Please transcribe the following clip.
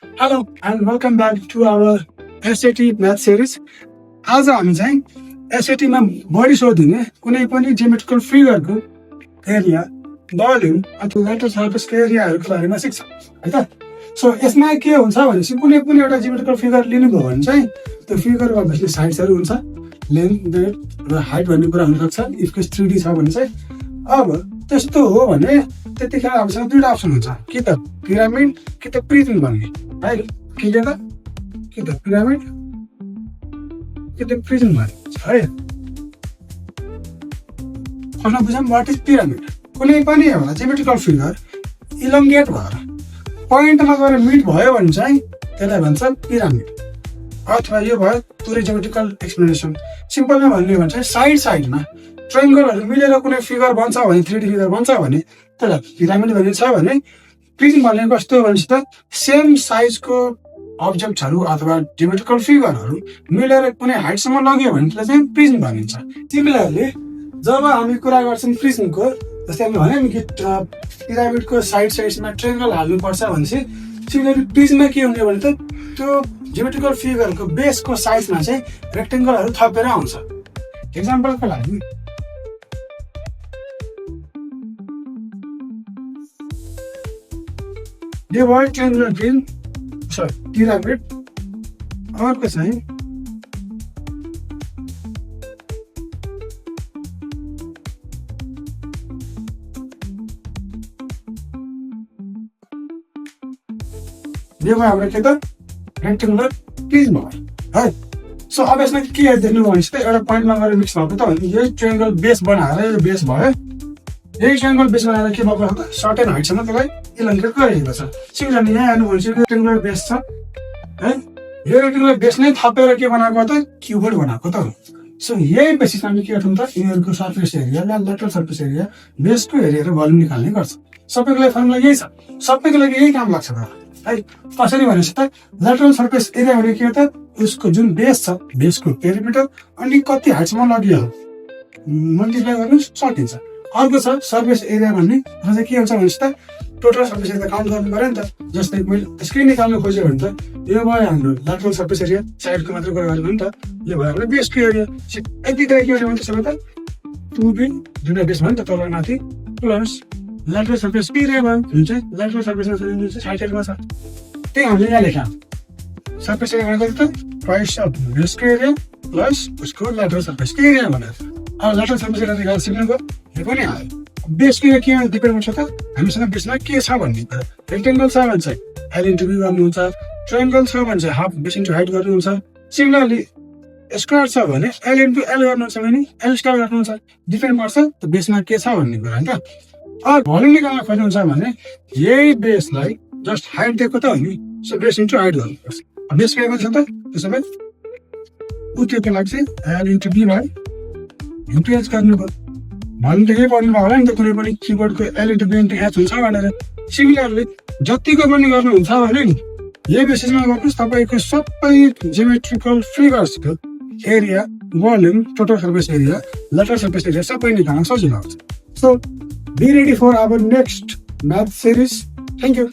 Hello and welcome back to our SAT math series. आज हामी चाहिँ SAT मा बढी सोधिने कुनै पनि ज्योमेट्रिकल फिगरको एरिया, भोल्युम अथवा लेटर सर्फेसको एरियाहरुको बारेमा सिक्छौं है त। सो यसमा के हुन्छ भनेपछि कुनै पनि एउटा ज्योमेट्रिकल फिगर लिनुभयो भने चाहिँ त्यो फिगरको बेसिक साइड्सहरु हुन्छ, लेन्थ, ब्रेथ र हाइट भन्ने कुरा हुन सक्छ। इफ केस 3D छ भने चाहिँ अब त्यस्तो हो भने त्यतिखेर हामीसँग दुईटा अप्सन हुन्छ, कि त पिरामिड कि त प्रिज्म भन्ने है। के त कि त पिरामिड कि त प्रिज्म भन्ने है। फर्स्टमा बुझौँ व्हाट इज पिरामिड। कुनै पनि एउटा ज्योमेट्रिकल फिगर इलोंगेट भएर पोइन्टमा गएर मिड भयो भने चाहिँ त्यसलाई भन्छ पिरामिड। अथवा यो भयो पुरै ज्योमेट्रिकल एक्सप्लेनेसन। सिम्पलमा भन्ने हो भने चाहिँ साइडमा ट्रायंगलहरु मिलेर कुनै फिगर बन्छ भने 3D फिगर बन्छ भने त्यसलाई पिरामिड भनिन्छ। भने प्रिज्म भनेको कस्तो हो भने त सेम साइजको अब्जेक्टहरु अथवा ज्योमेट्रिकल फिगरहरु मिलेर कुनै हाइटसम्म लग्यो भने त्यसलाई चाहिँ प्रिज्म भनिन्छ। सिमिलरली जब हामी कुरा गर्छौं प्रिज्मको, जस्तै हामी भन्यौं कि पिरामिडको साइडमा ट्रायंगल हाल्नु पर्छ भनेपछि सिमिलरली प्रिज्ममा के हुन्छ भने त त्यो ज्योमेट्रिकल फिगरको बेसको साइजमा चाहिँ रेक्टेंगलहरु थपेर आउँछ। एक्जाम्पलको लागि यो भयो ट्रायंगुलर प्रिज्म, सरी पिरामिड। अर्को चाहिँ यो भयो हाम्रो के त रेक्टेंगुलर प्रिज्म भयो है। सो अब यसमा के देख्नु भने चाहिँ एउटा पोइन्टमा गएर मिक्स भएको त भने यो ट्रायंगल बेस बनाएर यो बेस भयो। यही ट्रायंगल बेस बनाएर के भएको त सर्टेन हाइटसम्म त्यसलाई इलोंगेट गरिएको छ। सिमिलरली यहाँ हेर्नु भने रेक्टेंगुलर बेस छ है। यो रेक्टेंगुलर बेस नै थपेर के बनाएको त क्युबोइड बनाएको त हो। सो यही बेसिसमा हामी के गर्छौं त यिनीहरुको surface area, lateral surface area, बेसको एरिया र भोल्युम निकाल्ने गर्छ। सबैको लागि फर्मुला यही छ, सबैको लागि यही काम लाग्छ है। कसरी भनेपछि त लेटरल सरफेस एरिया भने के हो त उसको जुन बेस छ, बेसको पेरिमिटर अनि कति हाइटसम्म लग्यो मल्टिप्लाई गर्नु सकिन्छ। अर्को छ सरफेस एरिया भन्ने, चाहिँ के हुन्छ भनेपछि त टोटल सरफेस एरिया काउन्ट गर्नु पर्यो नि त। जस्तै मैले स्क्रिन निकाल्नु खोज्यो भने त यो भयो हाम्रो लेटरल सरफेस एरिया, साइडको मात्र कुरा गर्नु नि त। यो भयो हाम्रो बेसको एरिया। यतिकै के हुन्छ भने त्यसमा त 2b जुन बेस भयो नि त तल माथि प्लस लेटरल सरफेस एरिया भयो जुन चाहिँ लेटरल सरफेस जुन चाहिँ साइडमा छ। त्यही हामीले यहाँ लेखा सरफेस एरिया भनेको त ट्वाइस अफ बेसको एरिया प्लस उसको लेटरल सरफेस एरिया भनेर। अब लेटरल सरफेस एरिया निकाल्नु सिक्नुको यो पनि आयो। बेसको एरिया के डिपेन्ड हुन्छ त हामीसँग बेसमा के छ भन्ने। रेक्टेंगल छ भने चाहिँ l into b गर्नुहुन्छ, ट्रायंगल छ भने चाहिँ हाफ बेस इन्टु हाइट गर्नुहुन्छ। सिमिलरली स्क्वायर छ भने l into l गर्नुहुन्छ भने l स्क्वायर गर्नुहुन्छ। डिपेन्ड पर्छ त बेसमा के छ भन्ने कुरा हैन त। अब भोल्युम निकाल्न खोज्नुहुन्छ भने यही बेसलाई जस्ट हाइट दिएको त हो नि, सो बेस इन्टु हाइट गर्नुपर्छ। बेस के छ त त्यसो भए उतिको लागि चाहिँ l into b by into h गर्नुभयो। भोल्युम त के पढ्नु भयो होला नि त कुनै पनि कीबोर्डको l into b into h हुन्छ भनेर। सिमिलरली जतिको पनि गर्नुहुन्छ भने नि यही बेसिसमा गर्नुहोस्, तपाईको सबै ज्योमेट्रिकल फिगर्सको area, volume, total surface area, lateral surface area सबै निकाल्न सजिलो हुन्छ। So be ready for our next math series. Thank you.